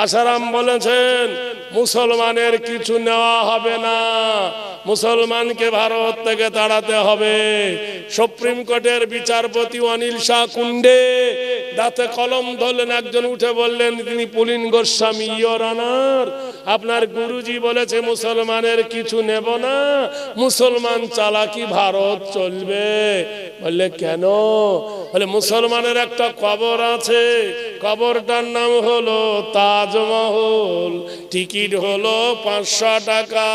আসারাম বলেছেন মুসলমানের কিছু নেওয়া হবে না, মুসলমানকে ভারত থেকে তাড়াতে হবে। সুপ্রিম কোর্টের বিচারপতি অনিল শাহ কুন্ডে দাঁতে কলম ধরলেন, একজন উঠে বললেন, তিনি পুলিন গোস্বামী, ইয়োর অনার, আপনার গুরুজি বলেছে মুসলমানের কিছু নেব না, মুসলমান চালাকি ভারত চলবে। বললে কেন? বলে মুসলমানের একটা কবর আছে, কবরটার নাম হলো তাজমহল, টিকিট হলো 500 টাকা।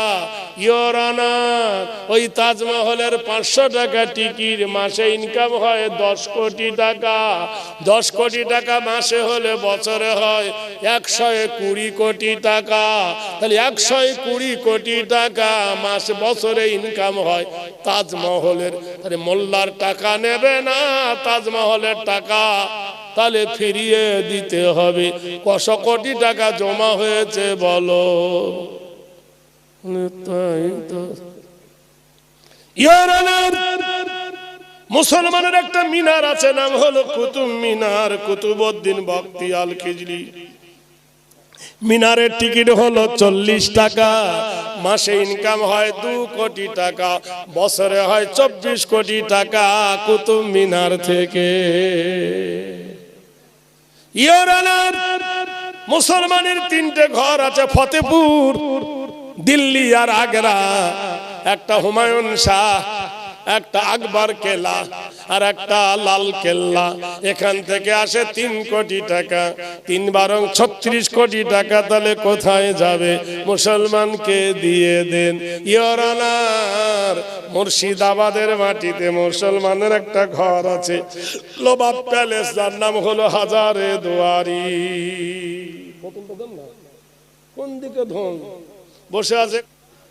ইয়োর অনার, ওই তাজমহলের 500 টাকা টিকিট, মাসে ইনকাম হয় 10 কোটি টাকা। 10 কোটি টাকা মাসে হলে বছরে হয় 120 কোটি টাকা। তাহলে 120 কোটি টাকা মাস বছরে ইনকাম হয় তাজমহলের। তাহলে মোল্লার টাকা নেবে না, তাজমহলের টাকা তাহলে ফিরিয়ে দিতে হবে। কত কোটি টাকা জমা হয়েছে বলো? মুসলমানের একটা মিনার আছে, নাম হলো কুতুব মিনার, কুতুবউদ্দিন বখতিয়ার খিজলি। মিনারের টিকিট হলো 40 টাকা, মাসে ইনকাম হয় 2 কোটি টাকা, বছরে হয় 24 কোটি টাকা কুতুব মিনার থেকে। মুসলমানের 3টে ঘর আছে, ফতেপুর, দিল্লি আর আগ্রা। একটা হুমায়ুন শাহ, একটা আকবর কেল্লা আর একটা লাল কেল্লা। এখান থেকে আসে 3 কোটি টাকা, 3 বারং 36 কোটি টাকা। তাহলে কোথায় যাবে? মুসলমানকে দিয়ে দেন। ইয়োর অনার, মুর্শিদাবাদের মাটিতে মুসলমানের একটা ঘর আছে, লোবাব প্যালেস, যার নাম হলো হাজারে দুয়ারি। কোন দিকে ধন বসে আছে?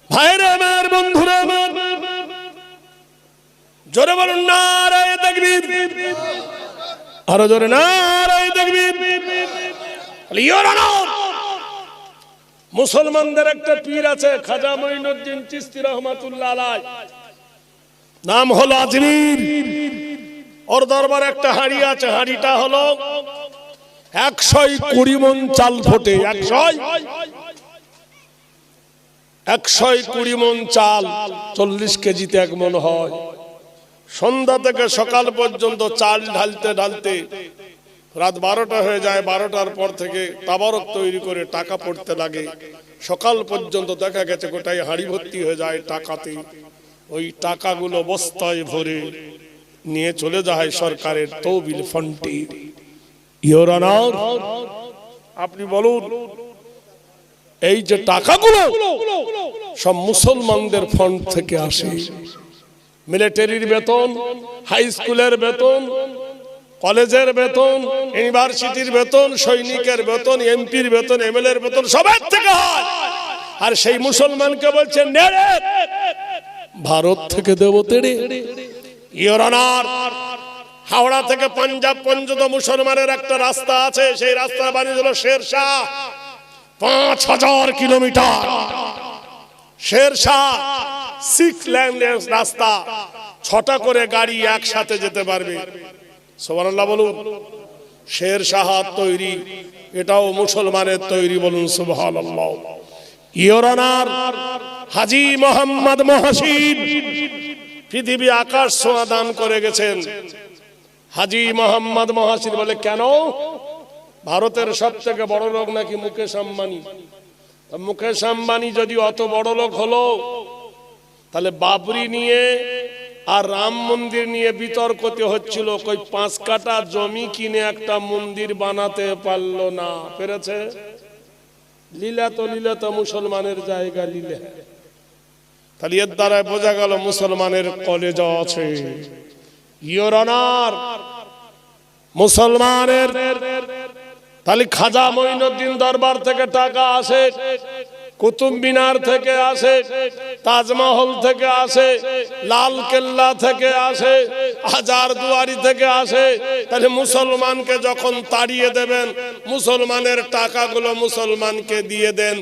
ভাইরা আমার, বন্ধুরা আমার, জোরে বলুন নারায়ে তাকবীর, আরো জোরে নারায়ে তাকবীর। মুসলমানদের একটা পীর আছে, খাজা মঈনুদ্দিন চিশতি রহমাতুল্লাহ আলাইহি, নাম হলো আজমির। ওর দরবারে একটা হাঁড়ি আছে, হাঁড়িটা হলো 120 মণ চাল ফোটে। 120 মণ চাল 40 কেজিতে 1 মণ হয়। সন্ধ্যা থেকে সকাল পর্যন্ত চাল ঢালতে ঢালতে রাত 12টা হয়ে যায়। 12টার পর থেকে তাবারক তৈরি করে টাকা পড়তে লাগে। সকাল পর্যন্ত দেখা গেছে গোটাই হাঁড়ি ভর্তি হয়ে যায় টাকাতে। ওই টাকাগুলো বস্তায় ভরে নিয়ে চলে যায় সরকারের তহবিল ফান্ডে। ইয়োর অনার, আপনি বলুন, এই যে টাকাগুলো সব মুসলমানদের ফান্ড থেকে আসে। মিলিটারির বেতন, হাই স্কুলের বেতন, কলেজের বেতন, ইউনিভার্সিটির বেতন, সৈনিকের বেতন, এমপির বেতন, এমএলএর বেতন সবার থেকে হয়। আর সেই মুসলমানকে বলছেন নেড়ে, ভারত থেকে দেব তেড়ে। ইয়োর অনার, হাওড়া থেকে পাঞ্জাব পর্যন্ত মুসলমানের একটা রাস্তা আছে, সেই রাস্তা বানিয়েছিল শেরশাহ। 5000 কিলোমিটার শেরশাহ 6 লেনের রাস্তা, 6টা করে গাড়ি একসাথে যেতে পারবে। সুবহানাল্লাহ বলুন। শেরশাহ তৈরি, এটাও মুসলমানের তৈরি, বলুন সুবহানাল্লাহ। ইয়োর অনার, হাজী মোহাম্মদ মহসিন পৃথিবী আকাশ ছোঁয়া দান করে গেছেন। হাজী মোহাম্মদ মহসিন বলে, কেন? ভারতের সবথেকে বড় লোক নাকি মুকেশ আম্বানি। মুকেশ আম্বানি যদি অত বড় লোক হলো, তাহলে বাবরি নিয়ে আর রাম মন্দির নিয়ে বিতর্কতে হচ্ছিল। কই 5 কাঠা জমি কিনে একটা মন্দির বানাতে পারলো না, পেরেছে? লীলা তো মুসলমানের জায়গা লীলা। তাহলে এর দ্বারা বোঝা গেল মুসলমানের কলেজা আছে। ইয়োর অনার, মুসলমানের তাহলে খাজা মঈনুদ্দিন দরবার থেকে টাকা আসে, কুতুব মিনার থেকে আসে, তাজমহল থেকে আসে, লাল কেল্লা থেকে আসে, হাজার দুয়ারি থেকে আসে। তাহলে মুসলমানকে যখন তাড়িয়ে দেবেন, মুসলমানের টাকাগুলো মুসলমানকে দিয়ে দেন।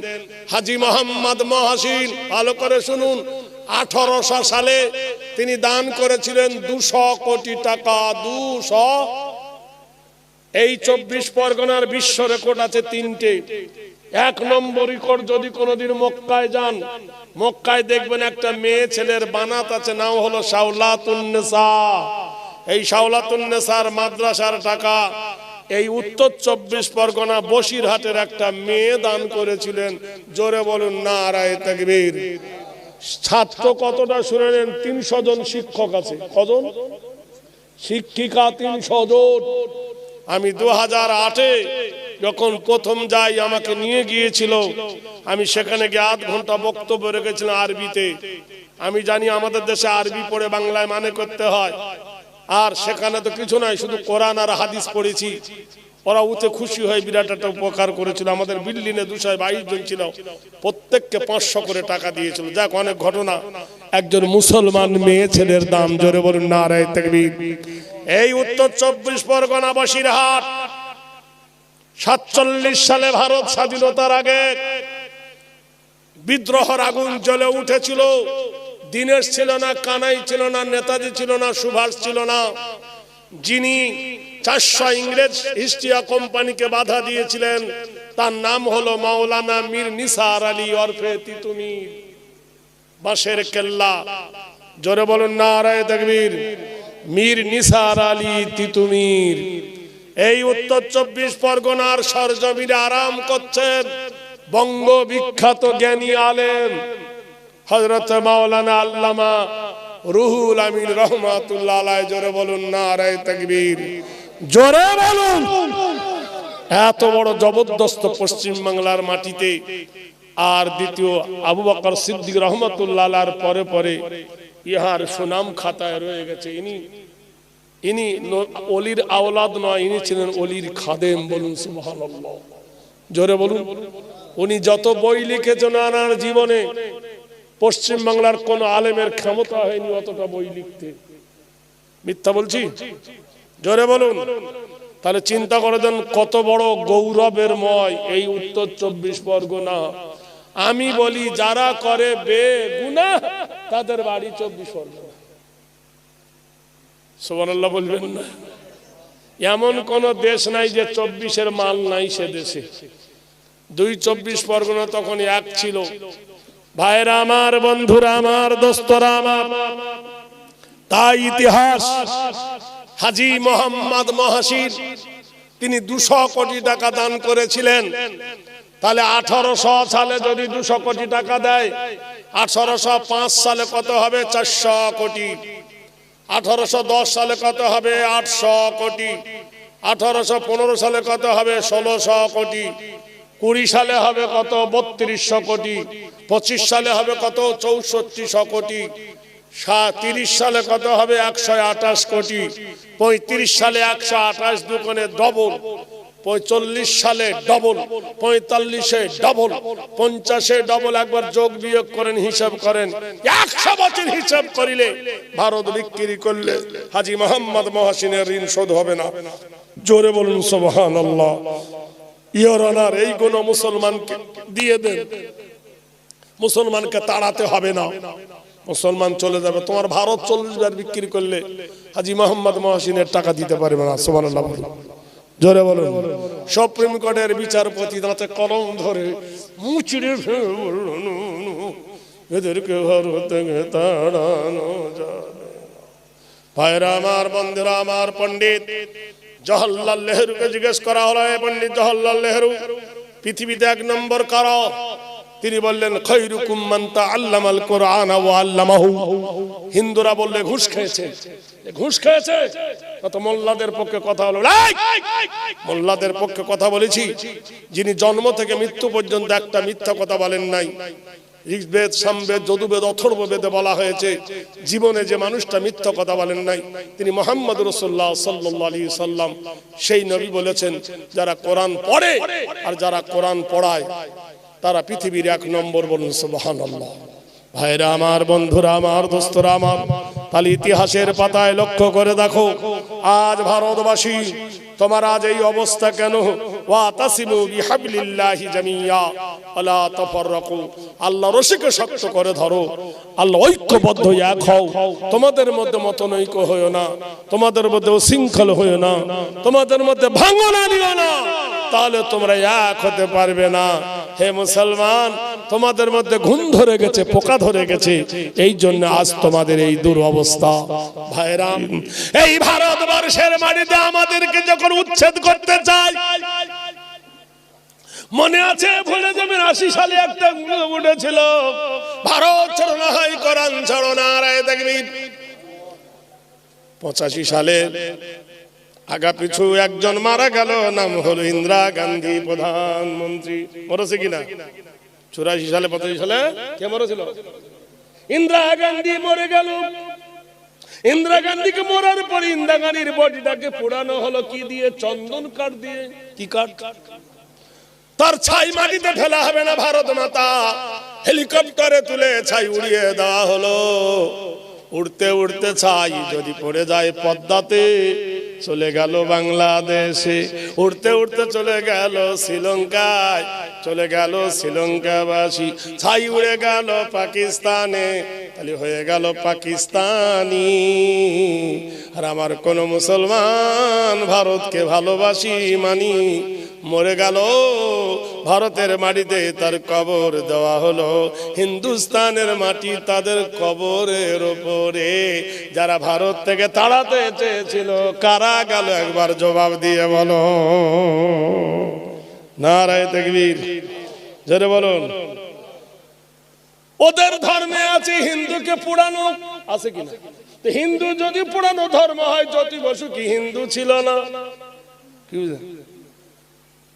হাজী মোহাম্মদ মহসিন, ভালো করে শুনুন, 1800 সালে তিনি দান করেছিলেন 200 কোটি টাকা। 200 এই 24 পরগনার বিশ্ব রেকর্ড আছে 3টে। 1 নম্বর রেকর্ড, যদি কোনোদিন মক্কায় যান, মক্কায় দেখবেন একটা মেয়ে ছেলের বানাত আছে, নাম হলো শাওলাতুন নেসা। এই শাওলাতুন নেসার মাদ্রাসার টাকা এই উত্তর 24 পরগনা বসিরহাটের একটা মেয়ে দান করেছিলেন। জোরে বলুন নারায়ে তাকবীর। ছাত্র কতটা শুনেলেন? 300 জন শিক্ষক আছে। কজন? শিক্ষিকা 300 জন। আমি 2008-এ যখন প্রথম যাই, আমাকে নিয়ে গিয়েছিল, আমি সেখানে গিয়ে 8 ঘন্টা বক্তব্য রেখেছিলাম আরবিতে। আমি জানি আমাদের দেশে আরবি পড়ে বাংলায় মানে করতে হয়, আর সেখানে তো কিছু নাই, শুধু কোরআন আর হাদিস পড়েছি। ওরা উঠে খুশি হয়ে বিরাট একটা উপকার করেছিল। আমাদের বিল্ডিংয়ে 222 জন ছিল, প্রত্যেককে 500 করে টাকা দিয়েছিল। যাক, অনেক ঘটনা। একজন মুসলমান মেয়ে ছেলের দাম, জোরে বলুন নারায়ে তাকবীর। এই উত্তর 24 পরগনা বসিরহাট 47 সালে ভারত স্বাধীনতার আগে বিদ্রোহের আগুন জ্বলে উঠেছিল। দীনেশ ছিল না, কানাই ছিল না, নেতাজি ছিল না, সুভাষ ছিল না। যিনি 400 ইংরেজ ইস্ট ইন্ডিয়া কোম্পানিকে বাধা দিয়েছিলেন, তার নাম হলো মাওলানা মীর নিসার আলী ওরফে তিতুমির। বাঁশের কেল্লা, জোরে বলুন নারায়ে তাকবীর। মীর নিসার আলী তিতুমির এই উত্তর 24 পরগনার সরজমিনে আরাম করছেন বঙ্গ বিখ্যাত জ্ঞানী আলেম হযরত মাওলানা আল্লামা রুহুল আমিন রহমাতুল্লাহ আলাইহি। জোরে বলুন নারায়ে তাকবীর, জোরে বলুন। এত বড় জবরদস্ত পশ্চিম বাংলার মাটিতে। আর দ্বিতীয় আবু বকর সিদ্দিক রহমাতুল্লাহ আলাইহির পরে পরে ইহার সুনাম খাতায় রয়ে গেছে। ইনি ওলির আওলাদ নয়, ইনি ছিলেন ওলির খাদেম। বলুন সুবহানাল্লাহ, জোরে বলুন। উনি যত বই লিখেছেন আনার জীবনে, পশ্চিম বাংলার কোন আলেমের ক্ষমতা হয়নি অতটা বই লিখতে। মিথ্যা বলছি? জোরে বলুন। তাহলে চিন্তা করে দেন কত বড় গৌরবের ময় এই উত্তর 24 পরগনা। আমি বলি, যারা করে বেগুনাহ তাদের বাড়ি 24 পরগনা। সুবহানাল্লাহ বলবেন না? এমন কোন দেশ নাই যে 24-এর মাল নাই সে দেশে। 24 পরগনা তখন এক ছিল। ভাইরা আমার, বন্ধুরা আমার, দোস্তরা আমার, তাই ইতিহাস হাজী মোহাম্মদ মহাসির তিনি 200 কোটি টাকা দান করেছিলেন। তাহলে 1800 সালে যদি 200 কোটি টাকা দেয়, 1805 সালে কত হবে? 400 কোটি। 1810 সালে কত হবে? 800 কোটি। 1815 সালে কত হবে? 1600 কোটি। 20 সালে হবে কত? 3200 কোটি। 25 সালে হবে কত? 6400 কোটি। 30 সালে কত হবে? 128 কোটি। 35 সালে 128 দুগুণে ডবল। 45 সালে ডবল। 45-এ ডবল। 50-এ ডবল। একবার যোগ বিয়োগ করেন, হিসাব করেন। 100 বছর হিসাব করিলে ভারত বিক্রি করলে হাজী মোহাম্মদ মহাসিনের ঋণ শোধ হবে না। জোরে বলুন সুবহানাল্লাহ। ইওর অনার, এই গুণ মুসলমানকে দিয়ে দেন। মুসলমানকে তাড়াতে হবে না, মুসলমান চলে যাবে। তোমার ভারত 40 বার বিক্রি করলে হাজী মোহাম্মদ মহাসিনের টাকা দিতে পারবে না। সুবহানাল্লাহ, জোরে বলুন। সুপ্রিম কোর্টের বিচারপতি দাঁতে কলম ধরে মুচড়ে এদেরকে ভারত থেকে তাড়ানো যাবে। ভাইরা আমার, বন্ধুরা আমার, পণ্ডিত জওহরলাল নেহরুকে জিজ্ঞেস করা হলো, পণ্ডিত জওহরলাল নেহরু, পৃথিবীতে 1 নম্বর কারা? তিনি বললেন, খায়রুকুম মান তাআল্লামাল কুরআন ওয়া আল্লামাহু। হিন্দুরা বললে ঘুষ খেয়েছে। ঘুষ খেয়েছে কত? মোল্লাদের পক্ষে কথা হলো। মোল্লাদের পক্ষে কথা বলেছি, যিনি জন্ম থেকে মৃত্যু পর্যন্ত একটা মিথ্যা কথা বলেন নাই। ঋগ্বেদ, সামবেদ, যজুর্বেদ, অথর্ববেদে বলা হয়েছে জীবনে যে মানুষটা মিথ্যা কথা বলেন নাই তিনি মুহাম্মদ রাসূলুল্লাহ সাল্লাল্লাহু আলাইহি সাল্লাম। সেই নবী বলেছেন, যারা কোরআন পড়ে আর যারা কোরআন পড়ায় তারা পৃথিবীর 1 নম্বর। বলুন সুবহানাল্লাহ। ভাইরা আমার, বন্ধুরা আমার, দোস্তরা আমার, তাহলে ইতিহাসের পাতায় লক্ষ্য করে দেখো, আজ ভারতবাসী তোমার আজ এই অবস্থা কেন? ওয়াতাসিমু বিহাবলিল্লাহি জামিয়া ওয়ালা তাফাররাকু, আল্লাহর রশিকে শক্ত করে ধরো, আল্লাহ ঐক্যবদ্ধ এক হও, তোমাদের মধ্যে মতনৈক্য হয়ো না, তোমাদের মধ্যে উশৃঙ্খল হয়ো না, তোমাদের মধ্যে ভাঙন আনিও না, তাহলে তোমরা এক হতে পারবে না। হে মুসলমান, তোমাদের মধ্যে ঘুম ধরে গেছে, পোকা ধরে গেছে, এই জন্য আজ তোমাদের এই দুরবস্থা। ভাইরা, এই ভারতবর্ষের মাটিতে আমাদেরকে যখন উচ্ছেদ করতে চায়, মনে আছে ভুলে যাবেন 80 সালে একটা উঠেছিল, ভারত ছাড়ো না হয় কোরআন ছাড়ো না, নারায়ে তাকবীর। 85 সালে আগা পিছু একজন মারা গেল, নাম হলো ইন্দিরা গান্ধী, প্রধানমন্ত্রী। মরেছে কিনা? 84 সালে 85 সালে কে মরেছিল? ইন্দিরা গান্ধী মরে গেল। ইন্দিরা গান্ধীকে মরার পর ইন্দিরা গান্ধীর বডিটাকে পোড়ানো হলো কি দিয়ে? চন্দন কাঠ দিয়ে। কি কাঠ? তার ছাই মাটিতে ফেলা হবে না, ভারত মাতা হেলিকপ্টারে তুলে ছাই উড়িয়ে দেওয়া হলো। উড়তে উড়তে ছাই যদি পড়ে যায় পদ্মাতে, চলে গেল বাংলাদেশে। উড়তে উড়তে চলে গেল শ্রীলঙ্কায়, চলে গেল শ্রীলঙ্কাবাসী। ছাই উড়ে গেল পাকিস্তানে, তাহলে হয়ে গেল পাকিস্তানি। আর আমার কোন মুসলমান ভারতকে ভালোবাসি মানি, মরে গেল ভারতের মাটিতে, তার কবর দেওয়া হলো হিন্দুস্তানের মাটি তাদের কবরের উপরে। যারা ভারত থেকে তাড়াতে চেয়েছিল, কারা গেল একবার জবাব দিয়ে বলো। নারায়ে তাকবীর, জোরে বলুন। ওদের ধর্মে আছে হিন্দুকে পোড়ানো, আছে কিনা? তো হিন্দু যদি পোড়ানো ধর্ম হয়, জ্যোতি বসু কি হিন্দু ছিল না? কি বুঝলেন?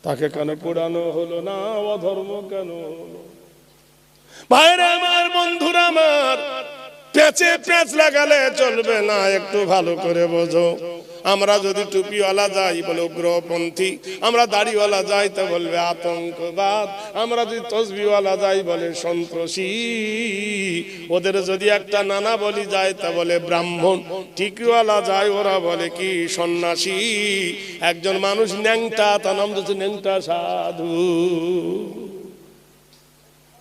তাকে কেন পোড়ানো হলো না? অধর্ম কেন হলো? ভাইরা আমার, বন্ধুরা আমার, পেঁচে পেঁচ লাগালে চলবে না, একটু ভালো করে বোঝো। আমরা যদি টুপিওয়ালা যাই বলে উগ্রপন্থী, আমরা দাড়িওয়ালা যাই তা বলবে আতঙ্কবাদ, আমরা যদি তসবিওয়ালা যাই বলে সন্ত্রাসী, ওদের যদি একটা নানা বলি যায় তা বলে ব্রাহ্মণ, টিকিওয়ালা যায় ওরা বলে কি সন্ন্যাসী। একজন মানুষ ন্যাংটা, তার নাম হচ্ছে ন্যাংটা সাধু।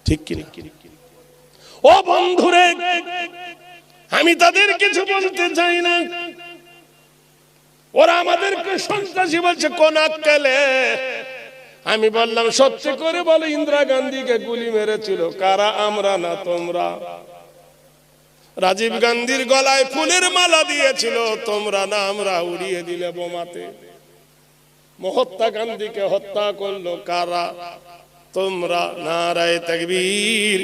ঠিক কিনা? ও বন্ধুরে, আমি তাদের কিছু বলতে চাই না, ওরা আমাদেরকে সন্ত্রাসী বলছে কোন আক্কেলে? আমি বললাম সত্যি করে বলো, ইন্দিরা গান্ধীকে গুলি মেরেছিল কারা? আমরা না তোমরা। রাজীব গান্ধীর গলায় ফুলের মালা দিয়েছিল তোমরা না আমরা? উড়িয়ে দিলে বোমাতে। মহাত্মা গান্ধীকে হত্যা করলো কারা? তোমরা। নারায়ে তাকবীর।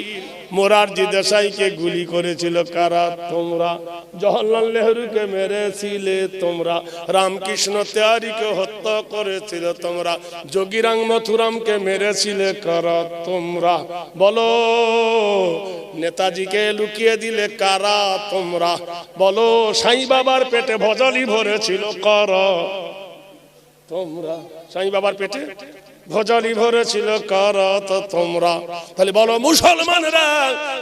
মোরারজি দেশাইকে গুলি করেছিল কারা? তোমরা। জওহরলাল নেহরুকে মেরেছিলে তোমরা। রামকৃষ্ণ তেওয়ারিকে হত্যা করেছিল তোমরা। যোগীরাং মথুরামকে মেরেছিলে কারা? তোমরা। বলো, নেতাজিকে লুকিয়ে দিলে কারা? তোমরা। বলো, সাই বাবার পেটে ভজালি ভরেছিল কারা? তোমরা। সাই বাবার পেটে ভজালি ভরেছিল কারা? তো তোমরা। তাহলে বলো, মুসলমানরা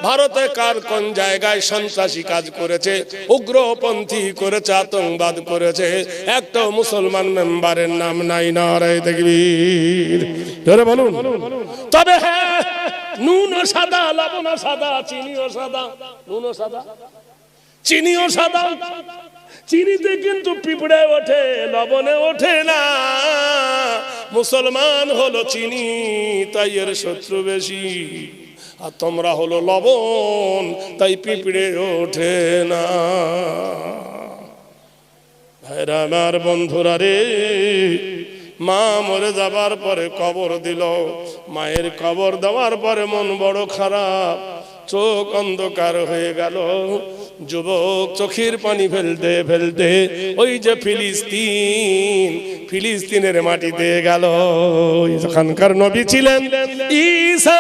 ভারতে কার কোন জায়গায় সন্ত্রাসী কাজ করেছে, উগ্রপন্থী করেছে, আতঙ্কবাদ করেছে? একটা মুসলমান মেম্বারের নাম নাই। নারায়ে তাকবীর, জোরে বলুন। তবে হ্যাঁ, নুনও সাদা, লবণও সাদা, চিনিও সাদা। নুনও সাদা, চিনিও সাদা। চিনিতে কিন্তু পিঁপড়ে ওঠে, লবণে ওঠে না। মুসলমান হলো চিনি, তাই এর শত্রু বেশি। আর তোমরা হলো লবণ, তাই পিঁপড়ে ওঠে না। ভাইরা আমার, বন্ধুরা রে, মা মরে যাবার পরে কবর দিল। মায়ের কবর দেওয়ার পরে মন বড় খারাপ, চোখ অন্ধকার হয়ে গেল। যুবক চোখের পানি ফেলতে ফেলতে ওই যে ফিলিস্তিন, ফিলিস্তিনের মাটিতে গেল। যেখানকার নবী ছিলেন ঈসা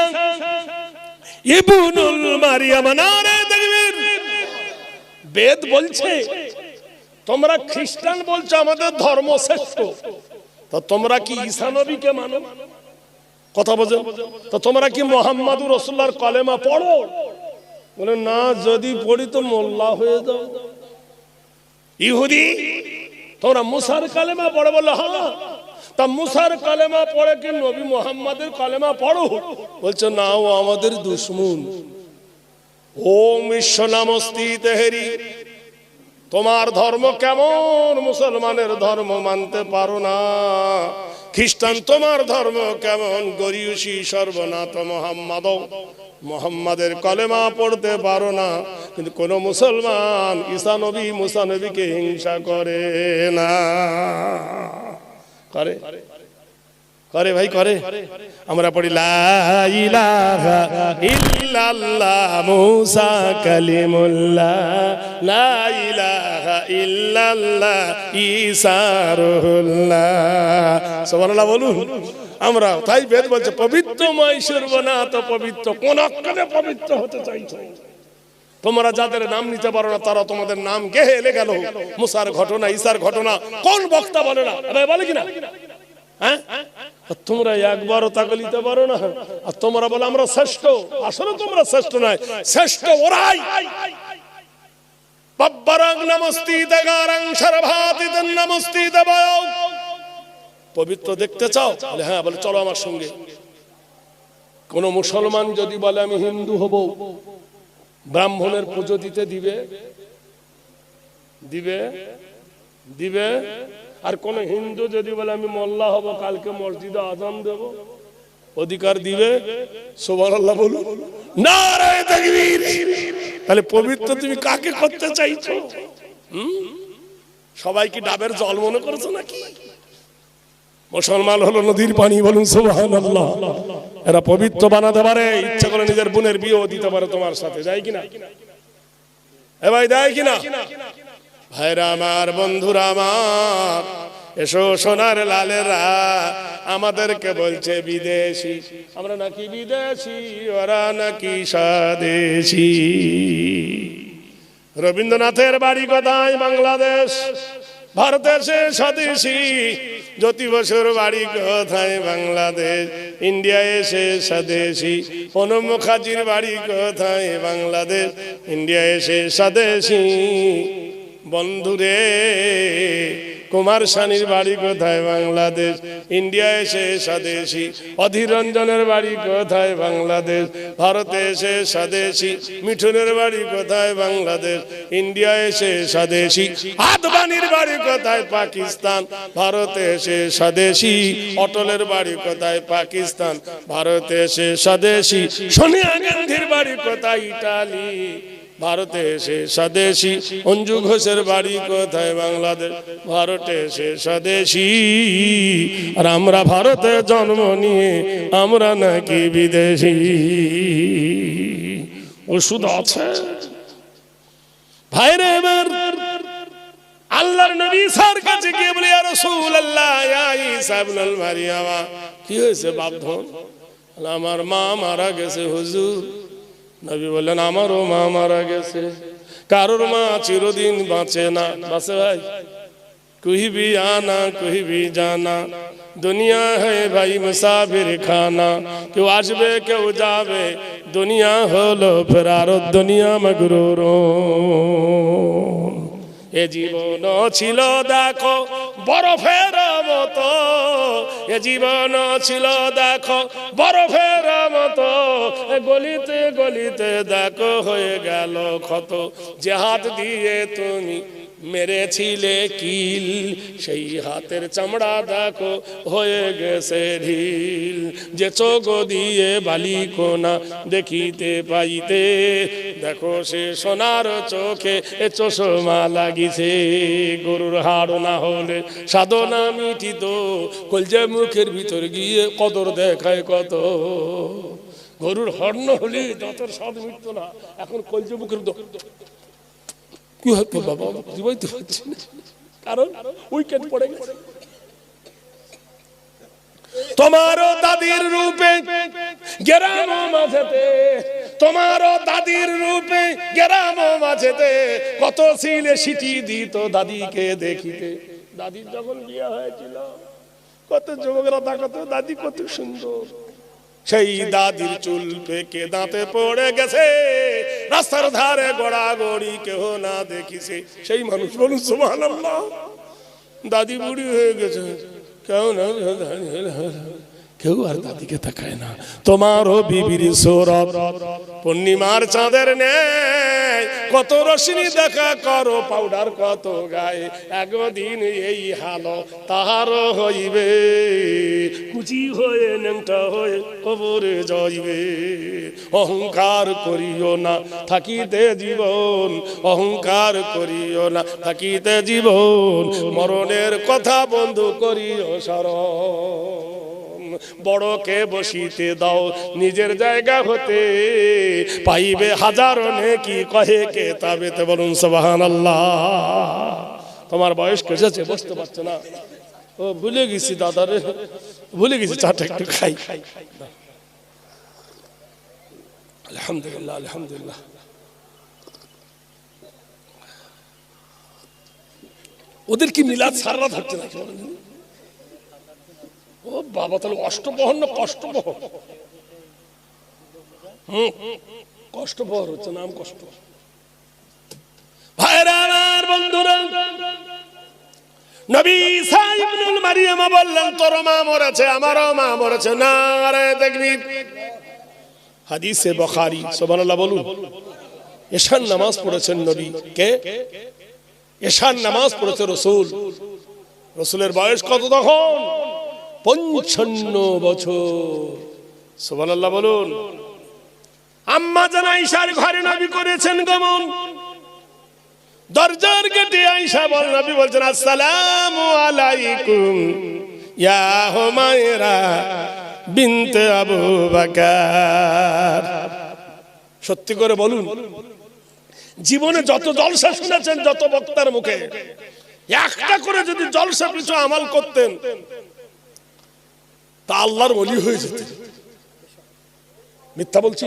ইবনুল মারিয়াম। নারায়ে তাকবীর। বেদ বলছে, তোমরা খ্রিস্টান বলছো আমাদের ধর্ম শ্রেষ্ঠ, তো তোমরা কি ঈসা নবীকে মানো? কথা বোঝো তো? তোমরা কি মুহাম্মাদুর রাসূলুল্লাহর কলেমা পড়ো? বলে না, যদি পড়ি তো মোল্লা হয়ে যাও। ইহুদি, তোমরা মুসার কালেমা পড়ো? বলে হ্যাঁ। তা মুসার কালেমা পড়ে কি নবী মুহাম্মাদের কালেমা পড়ো? বলছে না, ও আমাদের দুশমন। ওম বিশ্ব নামস্তি তেহেরি, তোমার ধর্ম কেমন? মুসলমানের ধর্ম মানতে পারো না। খ্রিস্টান তোমার ধর্ম কেমন? গরিয়সী সর্বনাথ মোহাম্মদ, মোহাম্মদের কলেমা পড়তে পারো না। কিন্তু কোন মুসলমান ঈসা নবী মুসা নবীকে হিংসা করে না। করে করে ভাই করে। আমরা পড়ি লা ইলাহা ইল্লাল্লাহ মুসা কালিমুল্লাহ, লা ইলাহা ইল্লাল্লাহ ঈসা রুহুল্লাহ। সুবহানাল্লাহ বলুন। আমরা তাই বেদ বলছে পবিত্রময় সর্বনাথ পবিত্র। কোন অক্ষরে পবিত্র হতে চাইছো? তোমরা যাদের নাম নিতে পারো না তারা তোমাদের নাম গেহে এলে গেল। মুসার ঘটনা, ঈসার ঘটনা কোন বক্তা বলে না? বলে কিনা? হ্যাঁ, তোমরা একবারও তাকে নিতে পারো না, আর তোমরা বলে আমরা শ্রেষ্ঠ। আসলে তোমরা শ্রেষ্ঠ নয়, শ্রেষ্ঠ ওরাই। বাব্বারাং নমস্তি দেগারাং সর্বাতিদন নমস্তি দেবায়। পবিত্র দেখতে চাও? বলে হ্যাঁ। বলে চলো আমার সঙ্গে। কোন মুসলমান যদি বলে আমি হিন্দু হব, ব্রাহ্মণের পুজো দিতে দিবে? দিবে? দিবে? আর কোন হিন্দু যদি বলে আমি মোল্লা হব, কালকে মসজিদে আজান দেব, অধিকার দিবে? সুবহানাল্লাহ বলুন। নারায়ে তাকবীর। তাহলে পবিত্র তুমি কাকে করতে চাইছো? সবাই কি ডাবের জল মনে করছো নাকি? মুসলমান হলো নদীর পানি। বলুন সুবহানাল্লাহ। এরা পবিত্র বানাতে পারে, ইচ্ছা করে নিজের বোনের বিয়েও দিতে পারে তোমার সাথে। যায় কিনা? এ ভাই দেয় কিনা? ভাইরা আমার, বন্ধুরা আমার, এসো সোনার লালেরা। আমাদেরকে বলছে বিদেশি, আমরা নাকি বিদেশি, ওরা নাকি স্বদেশি। রবীন্দ্রনাথের বাড়ি কোথায়? বাংলাদেশ। ভারতে সে স্বদেশি। জ্যোতি বসুর বাড়ি কোথায়? বাংলাদেশ। ইন্ডিয়ায় এসে স্বদেশি। প্রণব মুখার্জির বাড়ি কোথায়? বাংলাদেশ। ইন্ডিয়ায় এসে স্বদেশি। বন্ধুরে, কুমার শানির বাড়ি কোথায়? বাংলাদেশ। ইন্ডিয়া এসে স্বদেশি। অধীর রঞ্জনের বাড়ি কোথায়? বাংলাদেশ। ভারতে এসে স্বদেশি। মিঠুনের বাড়ি কোথায়? বাংলাদেশ। ইন্ডিয়া এসে স্বদেশি। আদবানির বাড়ি কোথায়? পাকিস্তান। ভারতে এসে স্বদেশি। অটলের বাড়ি কোথায়? পাকিস্তান। ভারতে এসে স্বদেশি। সোনিয়া গান্ধীর বাড়ি কোথায়? ইটালি। ভারতে এসে স্বদেশি। অঞ্জু ঘোষের বাড়ি কোথায়? বাংলাদেশ। ভারতে এসে স্বদেশি। আর আমরা ভারতে জন্ম নিয়ে আমরা নাকি বিদেশি। ওষুধ আছে ভাইরে আমার। আল্লাহর নবী ঈসার কাছে গিয়ে বলে ইয়া রাসূলুল্লাহ, ইয়া ঈসা ইবনুল মারইয়াম, কি হয়েছে বাপধন? আমার মা মারা গেছে হুজুর। নবী বললেন আমারও মা মারা গেছে। কারোর মা চিরদিন বাঁচে না। বাঁচে ভাই? কোই ভি আনা কোই ভি জানা, দুনিয়া है ভাই মুসাফির খানা। কেউ আসবে কেউ যাবে, দুনিয়া হলো ফেরার দুনিয়া মগরুর। এ জীবন ছিল দেখো বরফের মতো, এ জীবন ছিল দেখো বরফের মতো, গলিতে গলিতে দেখো হয়ে গেল ক্ষত। যে হাত দিয়ে তুমি মেরেছিলে কিল, সেই হাতের চামড়া দেখো হয়ে গেছে ঢিল। যে চোখ দিয়ে বালি কোনা দেখিতে পাইতে, দেখো সে সোনার চোখে এ চশমা লাগিছে। গরুর হাড় না হলে সাধনা মিঠিত, কলজে মুখের ভিতর গিয়ে কদর দেখায় কত। গরুর হাড় না হলে দাঁতের স্বাদ মিটতো না, এখন কলজে মুখের কি হতো বাবা জীবাইতে পারছি না, কারণ উইকেট পড়ে গেছে। তোমারও দাদির রূপে গ্রাম মাঝেতে, তোমারও দাদির রূপে গ্রাম মাঝেতে, কত ছিলে সিটি দিত দাদিকে দেখিতে। দাদির যখন বিয়ে হয়েছিল কত যুবকরা তাকাতো দাদি কত সুন্দর। সেই দাদির চুল পেকে দাঁতে পড়ে গেছে, রাস্তার ধারে গড়াগড়ি কেহ না দেখিছে সেই মানুষ। বলুন সুবহানাল্লাহ। দাদি বুড়ি হয়ে গেছে, কেউ না, কেউ আর দাদিকে তাকায় না। তোমারও বিবির সৌরভ পূর্ণিমার চাঁদের নেই, কত রশ্মি দেখা করো পাউডার কত গায়ে, একদিন এই হালো তাহার হইবে, কুচি হয়ে নেংটা হয়ে কবরে যাইবে। অহংকার করিও না থাকিতে জীবন, অহংকার করিও না থাকিতে জীবন, মরণের কথা বন্ধু করিও স্মরণ। বড়কে বসিতে দাও নিজের জায়গা হতে, পাইবে হাজার নেকি কহে কে তাবেতে, বলুন সুবহানাল্লাহ। তোমার বয়স কেটেছে, বসতে পারছো না, ও ভুলে গেছি দাদারে, ভুলে গেছি, চাটা একটু খাই। আলহামদুলিল্লাহ, আলহামদুলিল্লাহ। ওদের কি মিলাদ সারা থাকছে না? ও বাবা, তাহলে অষ্টপ্রহর না কষ্টপ্রহর? কষ্টপ্রহর হচ্ছে, নাম কষ্ট। ভাইরা আমার, বন্ধুরা, নবী ঈসা ইবনুল মারইয়াম বললেন তোর মা মরেছে, আমারও মা মরেছে, নারে তাকবীর। হাদিসে বুখারী, সুবহানাল্লাহ বলুন। এশার নামাজ পড়েছেন নবী কে? এশার নামাজ পড়েছে রাসূল। রাসূলের বয়স কত তখন? 55 বছর। সুবহানাল্লাহ বলুন। আম্মা জান আয়েশার ঘরে নবী করেছেন গমন। দরজার গেটে আয়েশা বল, নবী বলছেন আসসালামু আলাইকুম ইয়া হুমায়রা বিনতে আবু বকর। সত্যি করে বলুন, জীবনে যত জলসা শুনেছেন, যত বক্তার মুখে, একটা করে যদি জলসা পিছু আমল করতেন তা আল্লাহর ওলি হয়ে যেতেন। মিথ্যা বলছি?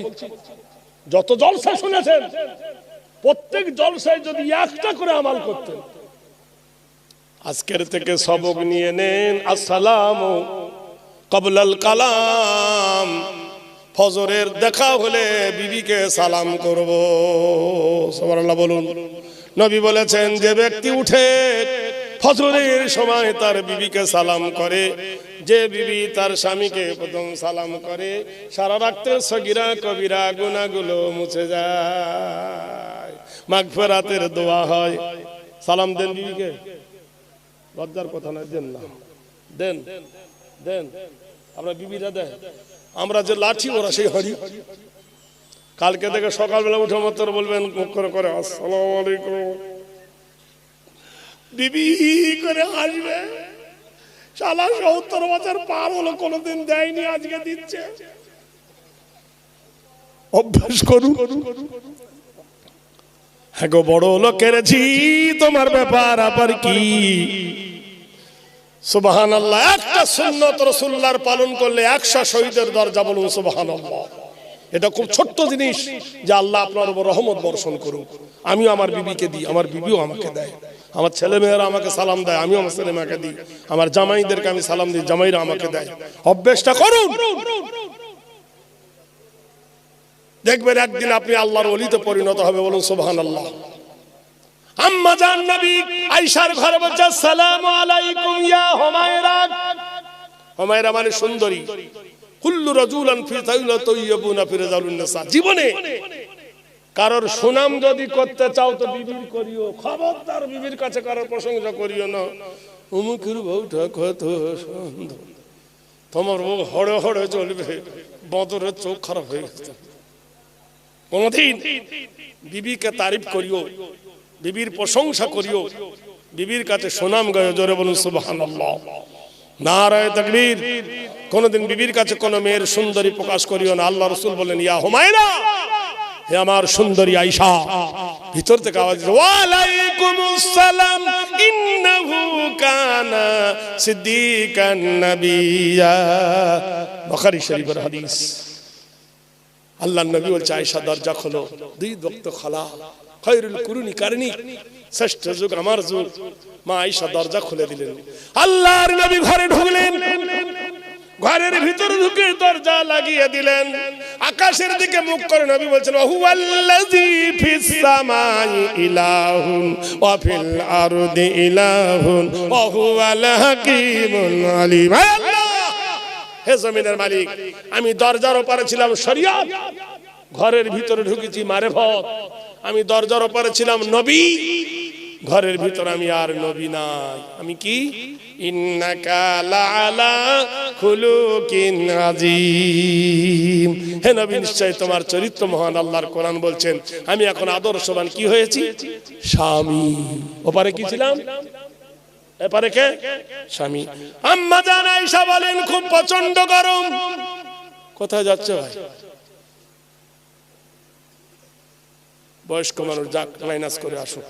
যত জলসা শুনেছেন, প্রত্যেক জলসায় যদি একটা করে আমল করতেন। আজকের থেকে সবক নিয়ে নেন। আসসালামু ক্বাবলাল কালাম, ফজরের দেখা হলে বিবিকে সালাম করব। সুবহানাল্লাহ বলুন। নবী বলেছেন যে ব্যক্তি উঠে ফজরের সময় তার বিবিকে সালাম করে, যে বিবি তার স্বামীকে প্রথম সালাম করে, সারা রাতের সগীরা কবিরা গুনাহগুলো মুছে যায়, মাগফিরাতের দোয়া হয়। সালাম দেন বিবিকে, লজ্জার কথা না, দেন না, দেন দেন। আমরা বিবিরা দেয়, আমরা যে লাঠি ওরা সেই হরি। কালকে থেকে সকালবেলা উঠে মাত্র বলবেন মুখ করে করে আসসালামু আলাইকুম, বিবি করে আসবে। শালা 70 বছর পার হলো, কোনোদিন দেয়নি, আজকে দিচ্ছে। অভ্যাস করুন। হ্যাঁ গো, বড় লোকের ঝি তোমার ব্যাপার আবার কি? সুবহানাল্লাহ। একটা সুন্নত রাসূলুল্লাহর পালন করলে 100 শহীদের দরজা, বলুন সুবহানাল্লাহ। এটা খুব ছোট্ট জিনিস যে আল্লাহ আপনার উপর রহমত বর্ষণ করুক। আমিও আমার বিবিকে দিই, আমার বিবিও আমাকে দেয়, আমার ছেলে মেয়েরা আমাকে সালাম দেয়, আমিও আমার ছেলে মেয়েকে দিই, আমার জামাইদেরকে আমি সালাম দিই, জামাইরা আমাকে দেয়। অভ্যাসটা করুন, দেখবেন একদিন আপনি আল্লাহর ওলিতে পরিণত হবে, বলুন সুবহানাল্লাহ। আম্মা জান নবী আয়েশার ঘরে বলছে আসসালামু আলাইকুম ইয়া হুমায়রা। হুমায়রা মানে সুন্দরী। কুল্লু রাজুলান ফি তাইয়্যিবুনা ফি রিজালুন নিসা। জীবনে কারোর সুনাম যদি করতে চাও তো বিবির করিও, খবরদার বিবির কাছে কারোর প্রশংসা করিও না। অমুকের বউটা কত সুন্দর, তোমার বউ হড়ে হড়ে চলবে, বদরের চোখ খারাপ হয়ে গেছে। কোনদিন বিবিকে তারিফ করিও, বিবির প্রশংসা করিও, বিবির কাছে সুনাম গায়, জোরে বলুন সুবহানাল্লাহ, নারায়ে তাকবীর। কোনদিন বিবির কাছে কোন মেয়ের সুন্দরী প্রকাশ করিও না। আল্লাহ রাসূল বলেন ইয়া হুমায়রা, হে আমার সুন্দরী আয়েশা। ভিতর থেকে আওয়াজ, ওয়া আলাইকুমুস সালাম ইন্নাহু কানা সিদ্দিকান নাবিয়্যা। বুখারী শরীফের হাদিস। আল্লাহর নবী বলছে আয়েশা দরজা খোলো, 2 ওয়াক্ত খোলা, খায়রুল কুরুনি কারনি, শ্রেষ্ঠ যুগ আমার যুগ। মা আয়েশা দরজা খুলে দিলেন, আল্লাহর নবী ঘরে ঢুকলেন। ঘরের ভিতরে ঢুকে দরজা লাগিয়ে দিলেন, আকাশের দিকে মুখ করে নবী বলছেন ওয়াহুয়াল্লাযী ফিস সামাই ইলাহুন ওয়া ফিল আরদি ইলাহুন ওয়া হুয়াল হাকীমুল আলীম। আল্লাহ, হে জমিনের মালিক, আমি দরজার ওপারে ছিলাম শরিয়ত, ঘরের ভিতরে ঢুকেছি মারেফত। আমি দরজার ওপারে ছিলাম নবী, ঘরের ভিতরে আমি আর নবী নাই। আমি কি? ইন্নাকা লাআলা খুলুকিন আযীম। হে নবী, নিশ্চয় তোমার চরিত্র মহান। আল্লাহর কোরআন বলছেন আমি এখন আদর্শবান কি হয়েছি? স্বামী। ওপারে কি ছিলাম? এপারে কে? স্বামী। আম্মা জান আয়েশা বলেন খুব প্রচন্ড গরম। কোথায় যাচ্ছে ভাই? বয়স্ক মানুষ যাক, মাইনাস করে আসুক।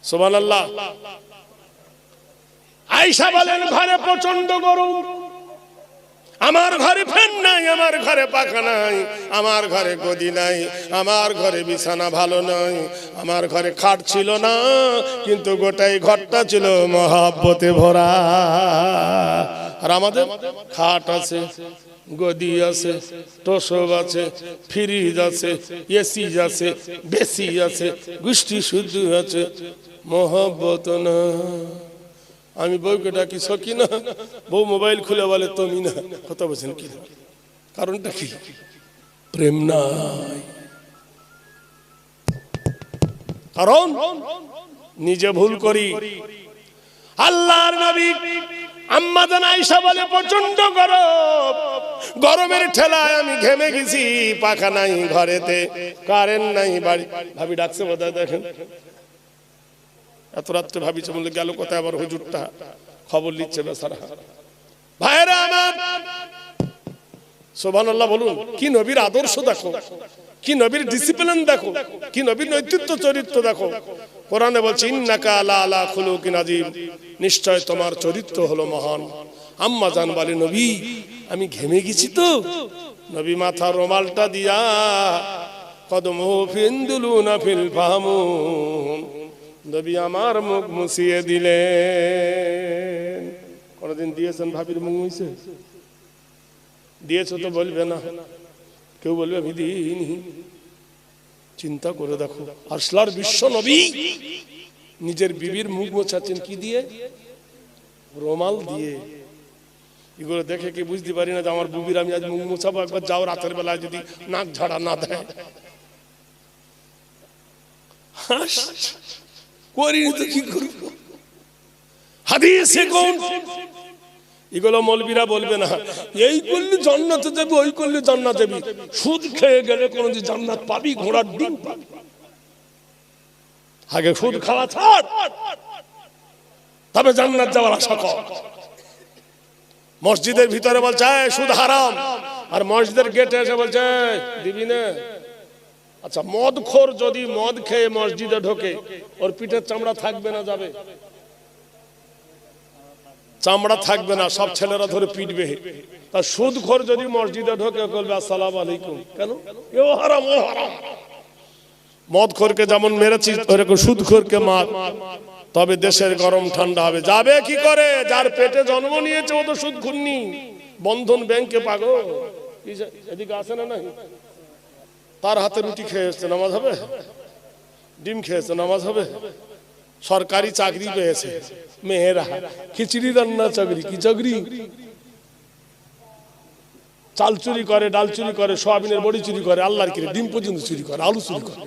সুবহানাল্লাহ। আয়েশা বলেন ঘরে প্রচন্ড গরম, আমার ঘরে ফ্যান নাই, আমার ঘরে পাখা নাই, আমার ঘরে গদি নাই, আমার ঘরে বিছানা ভালো নাই, আমার ঘরে খাট ছিল না, কিন্তু গোটাই ঘরটা ছিল মহাব্বতে ভরা। আর আমাদের খাট আছে, গদি আছে, তোষক আছে, ফ্রিজ আছে, এসি আছে, বেসি আছে, গুষ্টি শুদ্ধ আছে, মহাব্বত না। আমি বউকে ডাকি সকি না, বউ মোবাইল খুলে বলে তুমি না। কথা বলছেন কি? কারণটা কি? প্রেম নাই। কারণ নিজে ভুল করি। আল্লাহর নবী আম্মা জান আয়েশা বলে প্রচন্ড গরম, গরমের ঠেলায় আমি ঘেমে গেছি, পাখা নাই ঘরেতে, কারেন্ট নাই, বাড়ি। ভাবি ডাকছে বোধহয়, দেখেন এত রাত্রে ভাবিছে বলে গেল কোথায় আবার হুজুরটা খবর নিচ্ছে বেচারা। ভাইরা আমার, সুবহানাল্লাহ বলুন। কি নবীর আদর্শ দেখো, কি নবীর ডিসিপ্লিন দেখো, কি নবীর নৈতিত্ব চরিত্র দেখো। কোরআনে বলছে ইন্নাকা আলা খুলুকিন আযীম, নিশ্চয় তোমার চরিত্র হলো মহান। আম্মা জান বলে নবী আমি ঘেমে গেছি তো। নবী মাথার রুমালটা দিয়া কদমহু ফিনদুলুনা ফিল ফাহমুন, নবী আমার মুখ মুছিয়ে দিলেন। কোনদিন দিয়েছেন ভাবির মুখ মুছে? দিয়েছো তো বলবে না, কেউ বলবে আমি দিইনি। চিন্তা করে দেখো, আসলার বিশ্ব নবী নিজের বিবির মুখ মোছাচ্ছেন কি দিয়ে? রুমাল দিয়ে। এগুলো দেখে কি বুঝতে পারি না যে আমার বুবির আমি আজ মুখ মোছাবো? একবার যাও রাতের বেলায় যদি নাক ঝাড়া না দেয়। করিনি তো কি করবো? হাদিসে কোন এগুলো মৌলবীরা বলবে না এই করলে জান্নাতে যাবি, ওই করলে জান্নাতে যাবি। সুদ খেয়ে গেলে কোনদিন জান্নাত পাবি? ঘোড়ার ডিম পাবি। আগে সুদ খাওয়া ছাড়, তবে জান্নাত যাওয়ার আশা কর। মসজিদের ভিতরে বলছে সুদ হারাম, আর মসজিদের গেটে এসে বলছে দিবি না। আচ্ছা, মদখোর যদি মদ খেয়ে মসজিদে ঢোকে, ওর পিঠের চামড়া থাকবে না যাবে? চামড়া থাকবে না, সব ছেলেরা ধরে পিটবে। তা সুদখোর যদি মসজিদে ঢোকে বলবে আসসালামু আলাইকুম। কেন? এও হারাম, ও হারাম। মদখোরকে যেমন মেরেছিস ওরকম সুদখোরকে মার, তবে দেশের গরম ঠান্ডা হবে। যাবে কি করে? যার পেটে জন্ম নিয়েছে ও তো সুদখুন্নি। বন্ধন ব্যাংকে পাগল, এদিকে আসে না নাই? তার হাতে রুটি খেয়ে এসছে, নামাজ হবে? ডিম খেয়েছে, নামাজ হবে? সরকারি চাকরি পেয়েছে মেয়েরা, খিচুড়ি রান্না চাকরি। কি চাকরি? চাল চুরি করে, ডাল চুরি করে, সোয়াবিনের বড়ি চুরি করে, আল্লাহর কি ডিম পর্যন্ত চুরি করে, আলু চুরি করে।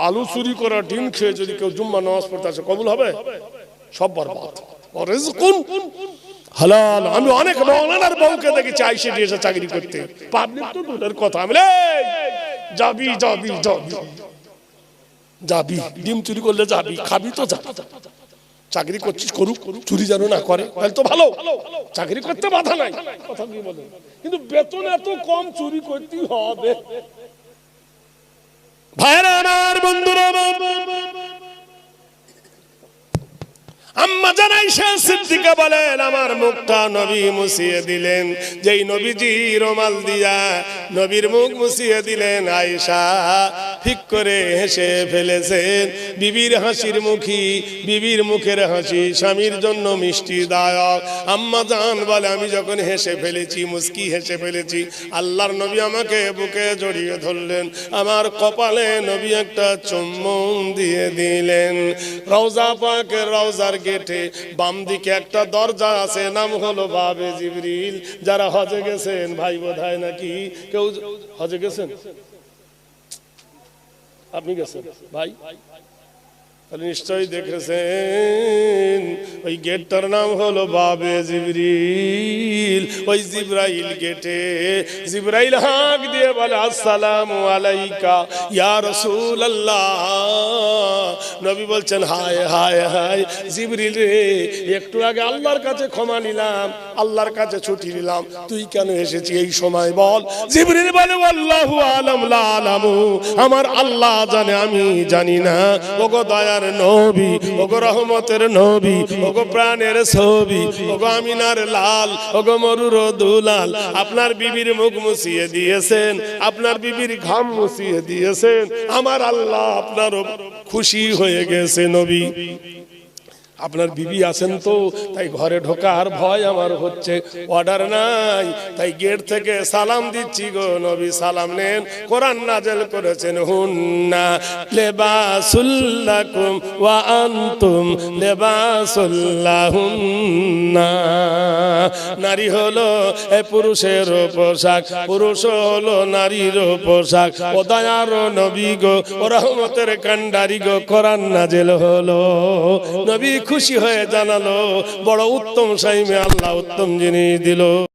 আলু চুরি করা ডিম খেয়ে যদি কেউ জুম্মা নামাজ পড়তে আসে কবুল হবে? সব বরবাদ। হালাল। আমি অনেক মাওলানার বউকে দেখেছি আইসে দিয়েছে চাকরি করতে, পাবলিক তো দূরের কথা। আমি যাবি যাবি যাবি যাবি, ডিম চুরি করলে যাবি, খাবি তো যাবি। চাকরি করছিস করুক, চুরি যেন না করে, তাহলে তো ভালো। চাকরি করতে বাধা নাই, কথা কি বলে, কিন্তু বেতন এত কম, চুরি করতেই হবে। ভাইরা আমার, বন্ধুরা, আম্মা জান আয়েশা সিদ্দিকা বলেন আমার মুখটা নবী মুছিয়ে দিলেন। যেই নবীজি রুমাল দিয়া নবীর মুখ মুছিয়ে দিলেন। আয়েশা ঠিক করে হেসে ফেলেছেন। বিবির হাসির মুখী, বিবির মুখের হাসি স্বামীর জন্য মিষ্টিদায়ক। আম্মা জান বলে, আমি যখন হেসে ফেলেছি, মুস্কি হেসে ফেলেছি, আল্লাহর নবী আমাকে বুকে জড়িয়ে ধরলেন, আমার কপালে নবী একটা চুম্বন দিয়ে দিলেন। রওজা পাকের রওজার গেটে বাম দিকে একটা দরজা আছে, নাম হলো বাবে জিবরিল। যারা হজে গেছেন, ভাই বোধহয় নাকি কেউ হজে গেছেন? আপনি গেছেন ভাই? তাহলে নিশ্চয়ই দেখেছেন। ওই গেটটার নাম হলো বাবে জিবরিল। ওই জিব্রাইল গেটে, জিব্রাইল হাঁক দিয়ে বলে, আসসালামু আলাইকা ইয়া রাসূলুল্লাহ। নবী বলছেন, হায় হায় হায় জিবরিল রে, একটু আগে আল্লাহর কাছে ক্ষমা নিলাম, আল্লাহর কাছে ছুটি নিলাম, তুই কেন এসেছি এই সময় বল? জিবরিল বলে, আল্লাহু আলাম লা আলামু, আমার আল্লাহ জানে, আমি জানি না। ওগো দয়ার নবী, ওগো রহমতের নবী, ওগো প্রাণের ছবি, ওগো আমিনার লাল, ওগো মরুর দুলাল, আপনার বিবির মুখ মুছিয়ে দিয়েছেন, আপনার বিবির ঘাম মুছিয়ে দিয়েছেন, আমার আল্লাহ আপনারও খুশি হয়ে গেছে। নবী, আপনার বিবি আছেন তো, তাই ঘরে ঢোকার ভয় আমার হচ্ছে, অর্ডার নাই, তাই গেট থেকে সালাম দিচ্ছি গো নবী, সালাম নেন। কোরআন নাযিল করেছেন, হুন্না লিবাসুল লাকুম ওয়া আনতুম লিবাসুল লাহুন্না। নারী হলো পুরুষের পোশাক, পুরুষ হলো নারীর পোশাক। ও দয়ার নবী গো, ও রহমতের কান্ডারি গো, কোরআন নাযিল হলো। নবী খুশি হয়ে জানালো, বড় উত্তম সাইমে আল্লাহ উত্তম জিনিস দিল।